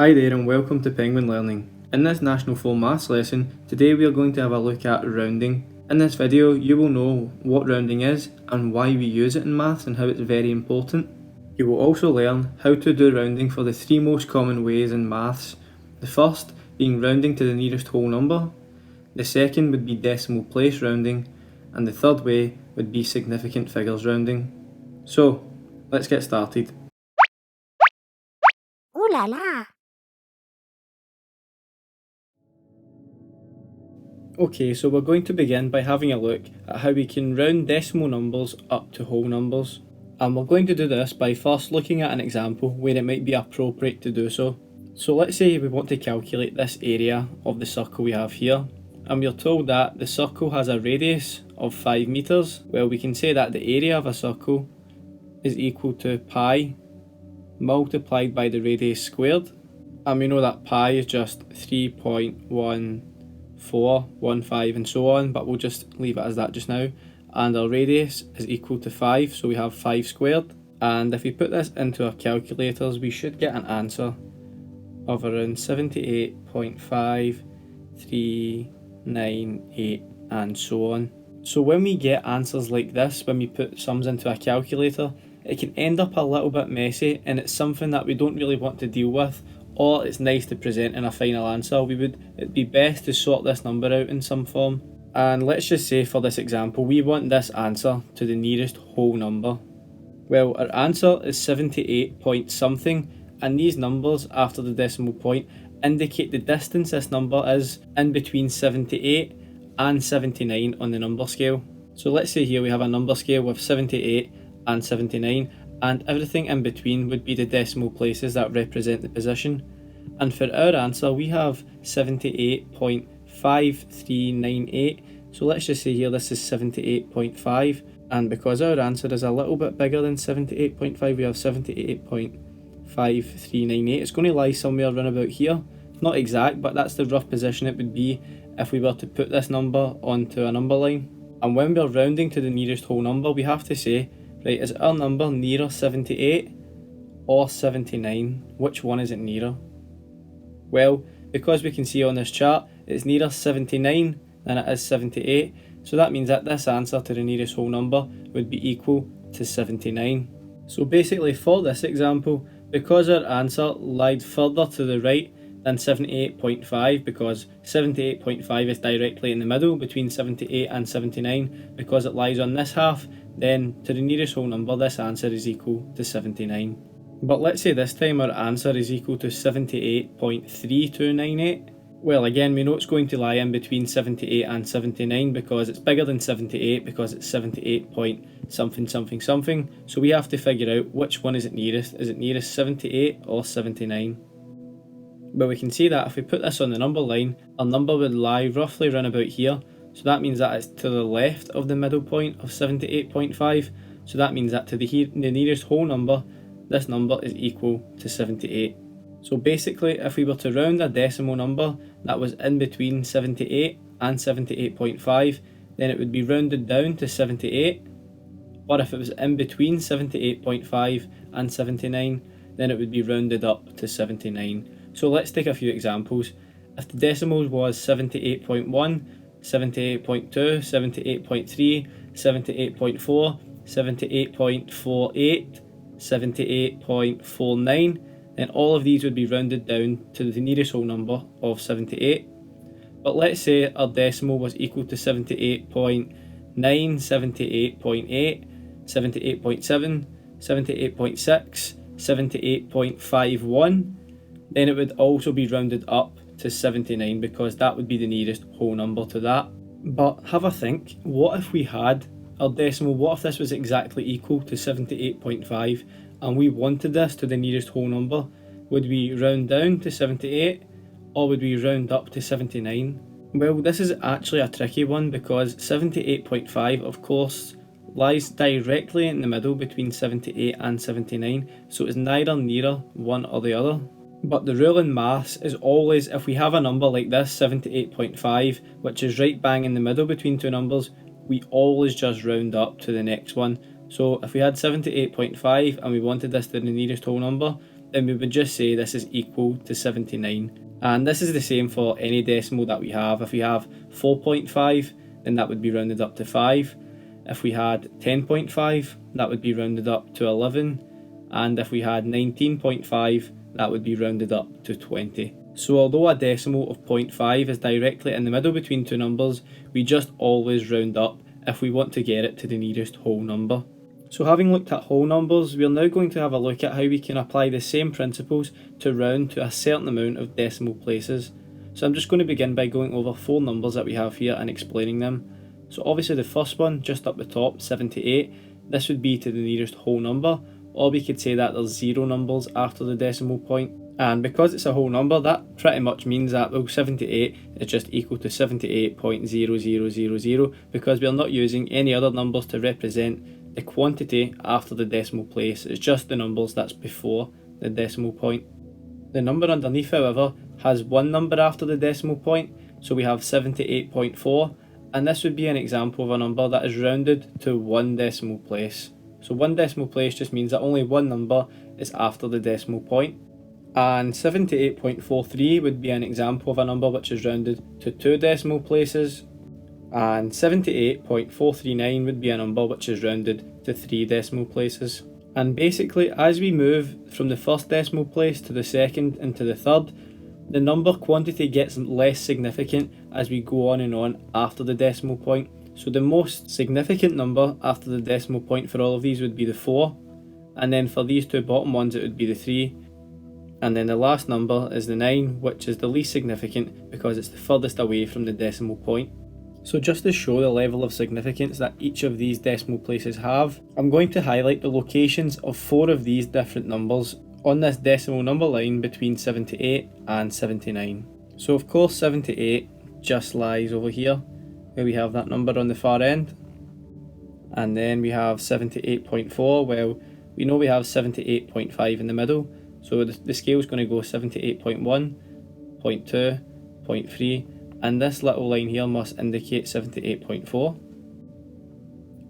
Hi there and welcome to Penguin Learning. In this National 4 Maths lesson, today we are going to have a look at rounding. In this video, you will know what rounding is and why we use it in maths and how it's very important. You will also learn how to do rounding for the three most common ways in maths. The first being rounding to the nearest whole number, the second would be decimal place rounding, and the third way would be significant figures rounding. So, let's get started. Ooh la la! Okay, so we're going to begin by having a look at how we can round decimal numbers up to whole numbers. And we're going to do this by first looking at an example where it might be appropriate to do so. So let's say we want to calculate this area of the circle we have here, and we're told that the circle has a radius of 5 meters. Well, we can say that the area of a circle is equal to pi multiplied by the radius squared, and we know that pi is just 3.1415 and so on, but we'll just leave it as that just now. And our radius is equal to 5, so we have 5 squared. And if we put this into our calculators, we should get an answer of around 78.5398 and so on. So when we get answers like this, when we put sums into a calculator, it can end up a little bit messy, and it's something that we don't really want to deal with, or it's nice to present in a final answer. It'd be best to sort this number out in some form. And let's just say for this example, we want this answer to the nearest whole number. Well, our answer is 78 point something, and these numbers after the decimal point indicate the distance this number is in between 78 and 79 on the number scale. So let's say here we have a number scale with 78 and 79, and everything in between would be the decimal places that represent the position. And for our answer, we have 78.5398. So let's just say here this is 78.5, and because our answer is a little bit bigger than 78.5, we have 78.5398. It's going to lie somewhere around about here. Not exact, but that's the rough position it would be if we were to put this number onto a number line. And when we're rounding to the nearest whole number, we have to say, right, is our number nearer 78 or 79? Which one is it nearer? Well, because we can see on this chart, it's nearer 79 than it is 78, so that means that this answer to the nearest whole number would be equal to 79. So basically for this example, because our answer lied further to the right than 78.5, because 78.5 is directly in the middle between 78 and 79, because it lies on this half, then to the nearest whole number this answer is equal to 79. But let's say this time our answer is equal to 78.3298. Well, again, we know it's going to lie in between 78 and 79 because it's bigger than 78, because it's 78 point something something something. So we have to figure out which one is it nearest. Is it nearest 78 or 79? But we can see that if we put this on the number line, our number would lie roughly around about here. So that means that it's to the left of the middle point of 78.5. So that means that to the nearest whole number, this number is equal to 78. So basically, if we were to round a decimal number that was in between 78 and 78.5, then it would be rounded down to 78. Or if it was in between 78.5 and 79, then it would be rounded up to 79. So let's take a few examples. If the decimal was 78.1, 78.2, 78.3, 78.4, 78.48, 78.49, then all of these would be rounded down to the nearest whole number of 78. But let's say our decimal was equal to 78.9, 78.8, 78.7, 78.6, 78.51, then it would also be rounded up to 79 because that would be the nearest whole number to that. But have a think, what if we had our decimal, what if this was exactly equal to 78.5 and we wanted this to the nearest whole number? Would we round down to 78 or would we round up to 79? Well, this is actually a tricky one because 78.5 of course lies directly in the middle between 78 and 79, so it's neither nearer one or the other. But the rule in maths is always, if we have a number like this, 78.5, which is right bang in the middle between two numbers, we always just round up to the next one. So if we had 78.5 and we wanted this to the nearest whole number, then we would just say this is equal to 79. And this is the same for any decimal that we have. If we have 4.5, then that would be rounded up to 5. If we had 10.5, that would be rounded up to 11. And if we had 19.5, that would be rounded up to 20. So although a decimal of 0.5 is directly in the middle between two numbers, we just always round up if we want to get it to the nearest whole number. So having looked at whole numbers, we are now going to have a look at how we can apply the same principles to round to a certain amount of decimal places. So I'm just going to begin by going over 4 numbers that we have here and explaining them. So obviously the first one, just up the top, 78, this would be to the nearest whole number, or we could say that there's 0 numbers after the decimal point. And because it's a whole number, that pretty much means that, well, 78 is just equal to 78.0000, because we are not using any other numbers to represent the quantity after the decimal place. It's just the numbers that's before the decimal point. The number underneath, however, has one number after the decimal point, so we have 78.4, and this would be an example of a number that is rounded to one decimal place. So one decimal place just means that only one number is after the decimal point. And 78.43 would be an example of a number which is rounded to 2 decimal places. And 78.439 would be a number which is rounded to 3 decimal places. And basically, as we move from the first decimal place to the second and to the third, the number quantity gets less significant as we go on and on after the decimal point. So the most significant number after the decimal point for all of these would be the 4, and then for these two bottom ones it would be the 3, and then the last number is the 9, which is the least significant because it's the furthest away from the decimal point. So just to show the level of significance that each of these decimal places have, I'm going to highlight the locations of 4 of these different numbers on this decimal number line between 78 and 79. So of course 78 just lies over here, where we have that number on the far end. And then we have 78.4, well, we know we have 78.5 in the middle, so the scale is going to go 78.1, 0.2, 0.3, and this little line here must indicate 78.4.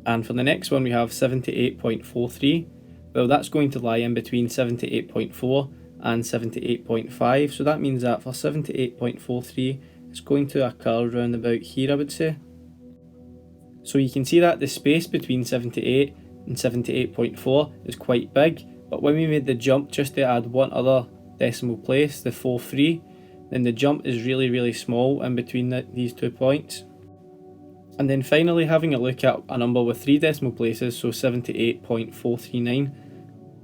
And for the next one we have 78.43, well, that's going to lie in between 78.4 and 78.5, so that means that for 78.43 it's going to occur around about here, I would say. So you can see that the space between 78 and 78.4 is quite big, but when we made the jump just to add one other decimal place, the 43, then the jump is really small in between these 2 points. And then finally, having a look at a number with 3 decimal places, so 78.439,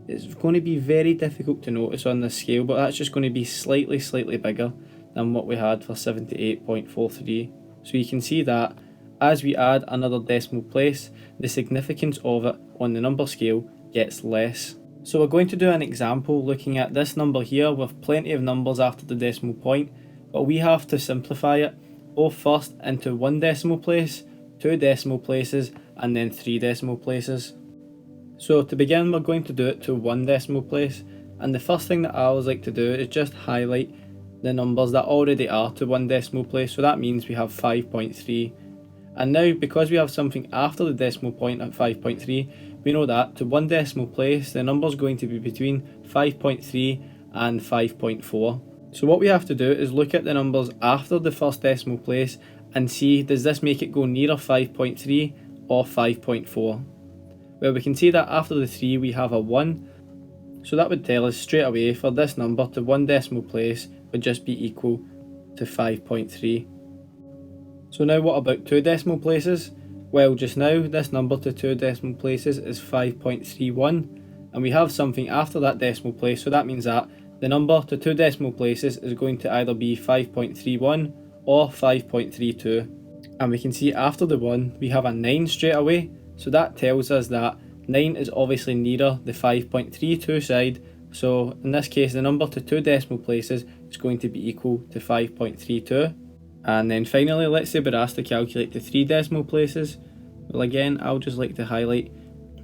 it's going to be very difficult to notice on this scale, but that's just going to be slightly bigger than what we had for 78.43. So you can see that as we add another decimal place, the significance of it on the number scale gets less. So we're going to do an example looking at this number here with plenty of numbers after the decimal point, but we have to simplify it both first into 1 decimal place, 2 decimal places, and then 3 decimal places. So to begin, we're going to do it to 1 decimal place, and the first thing that I always like to do is just highlight the numbers that already are to 1 decimal place, so that means we have 5.3. And now, because we have something after the decimal point at 5.3, we know that to 1 decimal place the number is going to be between 5.3 and 5.4. So what we have to do is look at the numbers after the first decimal place and see, does this make it go nearer 5.3 or 5.4? Well, we can see that after the 3 we have a 1, so that would tell us straight away for this number to 1 decimal place would just be equal to 5.3. So now what about 2 decimal places? Well, just now this number to 2 decimal places is 5.31, and we have something after that decimal place, so that means that the number to 2 decimal places is going to either be 5.31 or 5.32. And we can see after the 1 we have a 9 straight away, so that tells us that 9 is obviously nearer the 5.32 side, so in this case the number to 2 decimal places is going to be equal to 5.32. And then finally, let's say we're asked to calculate the 3 decimal places. Well, again, I'll just like to highlight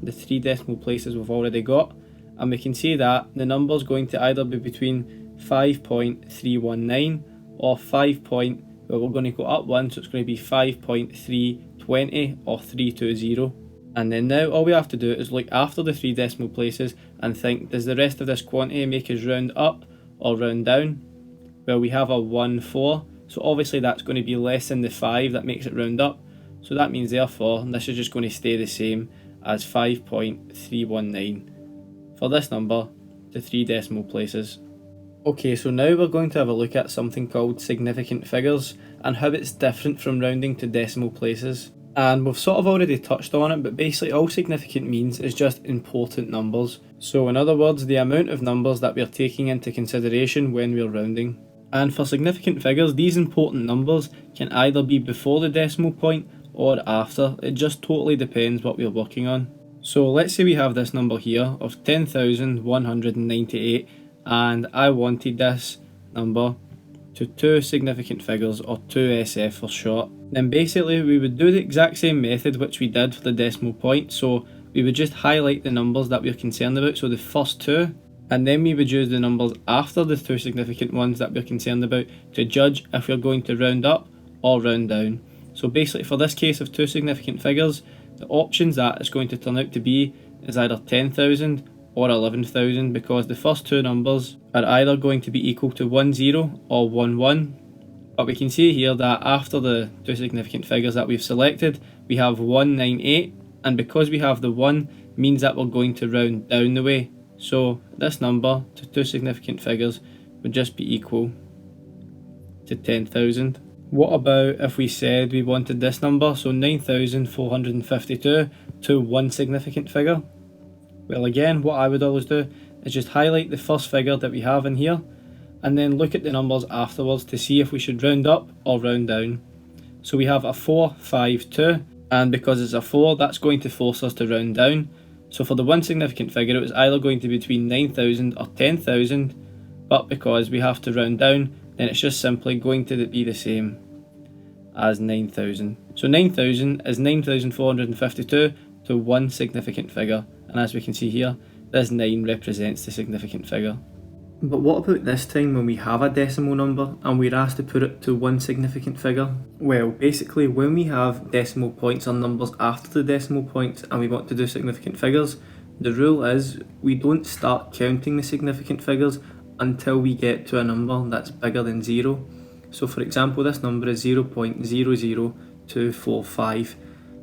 the 3 decimal places we've already got, and we can see that the number is going to either be between 5.319 or well, we're going to go up 1, so it's going to be 5.320 or 320. And then now all we have to do is look after the 3 decimal places and think, does the rest of this quantity make us round up or round down? Well, we have a 1, 4, so obviously that's going to be less than the 5 that makes it round up. So that means therefore this is just going to stay the same as 5.319 for this number to 3 decimal places. Okay, so now we're going to have a look at something called significant figures and how it's different from rounding to decimal places. And we've sort of already touched on it, but basically all significant means is just important numbers. So in other words, the amount of numbers that we're taking into consideration when we're rounding. And for significant figures, these important numbers can either be before the decimal point or after. It just totally depends what we're working on. So let's say we have this number here of 10,198 and I wanted this number to 2 significant figures, or 2SF for short. Then basically we would do the exact same method which we did for the decimal point. So we would just highlight the numbers that we're concerned about, so the first 2, and then we would use the numbers after the 2 significant ones that we're concerned about to judge if we're going to round up or round down. So basically for this case of 2 significant figures, the options that it's going to turn out to be is either 10,000 or 11,000, because the first 2 numbers are either going to be equal to 10 or 11. But we can see here that after the 2 significant figures that we've selected, we have 198, and because we have the 1 means that we're going to round down the way. So this number to 2 significant figures would just be equal to 10,000. What about if we said we wanted this number, so 9,452, to 1 significant figure? Well, again, what I would always do is just highlight the first figure that we have in here and then look at the numbers afterwards to see if we should round up or round down. So we have a 452, and because it's a 4, that's going to force us to round down. So for the 1 significant figure, it was either going to be between 9,000 or 10,000, but because we have to round down, then it's just simply going to be the same as 9,000. So 9,000 is 9,452 to 1 significant figure, and as we can see here, this 9 represents the significant figure. But what about this time when we have a decimal number and we're asked to put it to 1 significant figure? Well, basically when we have decimal points or numbers after the decimal points and we want to do significant figures, the rule is we don't start counting the significant figures until we get to a number that's bigger than 0. So for example, this number is 0.00245.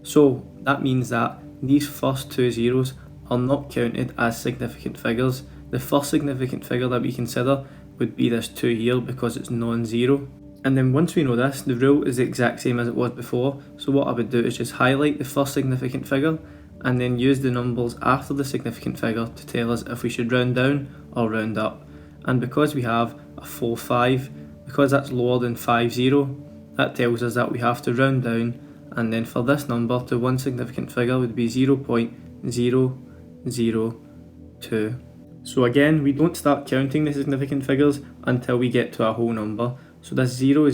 So that means that these first 2 zeros are not counted as significant figures. The first significant figure that we consider would be this 2 here because it's non-zero. And then once we know this, the rule is the exact same as it was before. So what I would do is just highlight the first significant figure and then use the numbers after the significant figure to tell us if we should round down or round up. And because we have a 4-5, because that's lower than 50, that tells us that we have to round down, and then for this number to 1 significant figure would be 0.002. So again, we don't start counting the significant figures until we get to a whole number. So this 0,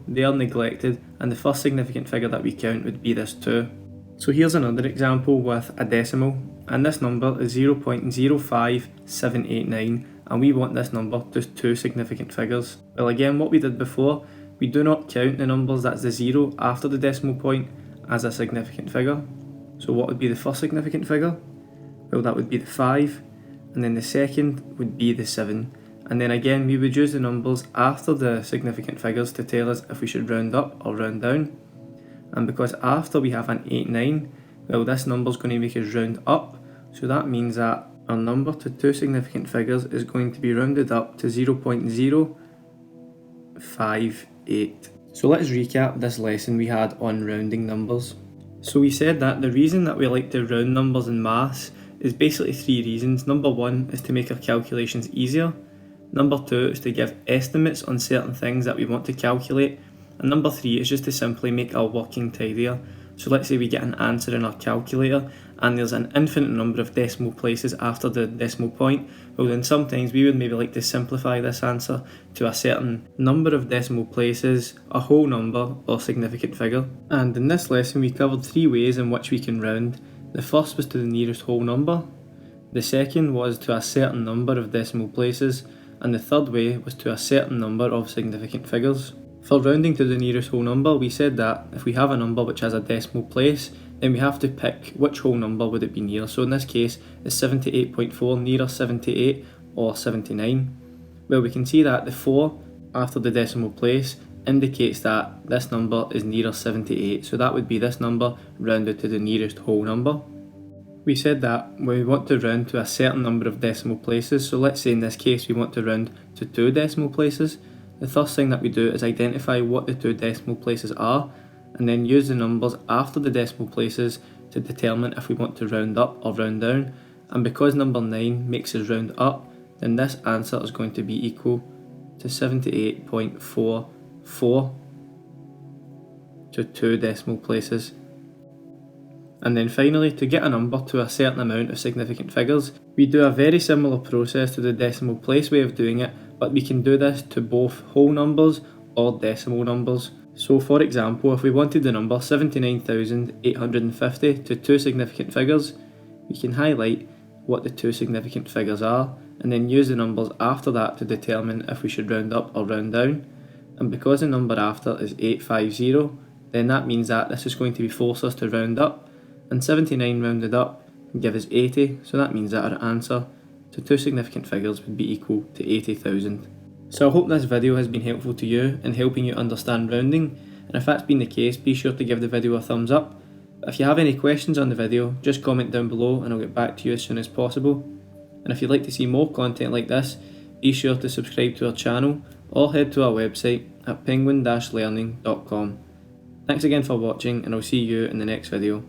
they are neglected, and the first significant figure that we count would be this 2. So here's another example with a decimal, and this number is 0.05789, and we want this number to 2 significant figures. Well, again, what we did before, we do not count the numbers that's the 0 after the decimal point as a significant figure. So what would be the first significant figure? Well, that would be the 5, and then the second would be the 7. And then again, we would use the numbers after the significant figures to tell us if we should round up or round down. And because after we have an 8, 9, well, this number is going to make us round up. So that means that our number to 2 significant figures is going to be rounded up to 0.058. So let's recap this lesson we had on rounding numbers. So we said that the reason that we like to round numbers in maths is basically 3 reasons. Number 1 is to make our calculations easier. Number 2 is to give estimates on certain things that we want to calculate. And number 3 is just to simply make our working tidier. So let's say we get an answer in our calculator and there's an infinite number of decimal places after the decimal point. Well, then sometimes we would maybe like to simplify this answer to a certain number of decimal places, a whole number, or significant figure. And in this lesson we covered 3 ways in which we can round. The first was to the nearest whole number, the second was to a certain number of decimal places, and the third way was to a certain number of significant figures. For rounding to the nearest whole number, we said that if we have a number which has a decimal place, then we have to pick which whole number would it be near. So in this case, is 78.4 nearer 78 or 79? Well, we can see that the 4 after the decimal place indicates that this number is nearer 78, so that would be this number rounded to the nearest whole number. We said that when we want to round to a certain number of decimal places, so let's say in this case we want to round to 2 decimal places, the first thing that we do is identify what the 2 decimal places are, and then use the numbers after the decimal places to determine if we want to round up or round down. And because number 9 makes us round up, then this answer is going to be equal to 78.44 to 2 decimal places. And then finally, to get a number to a certain amount of significant figures, we do a very similar process to the decimal place way of doing it, but we can do this to both whole numbers or decimal numbers. So for example, if we wanted the number 79,850 to 2 significant figures, we can highlight what the 2 significant figures are, and then use the numbers after that to determine if we should round up or round down. And because the number after is 850, then that means that this is going to force us to round up, and 79 rounded up can give us 80, so that means that our answer to 2 significant figures would be equal to 80,000. So I hope this video has been helpful to you in helping you understand rounding, and if that's been the case, be sure to give the video a thumbs up. But if you have any questions on the video, just comment down below and I'll get back to you as soon as possible. And if you'd like to see more content like this, be sure to subscribe to our channel or head to our website at penguin-learning.com. Thanks again for watching, and I'll see you in the next video.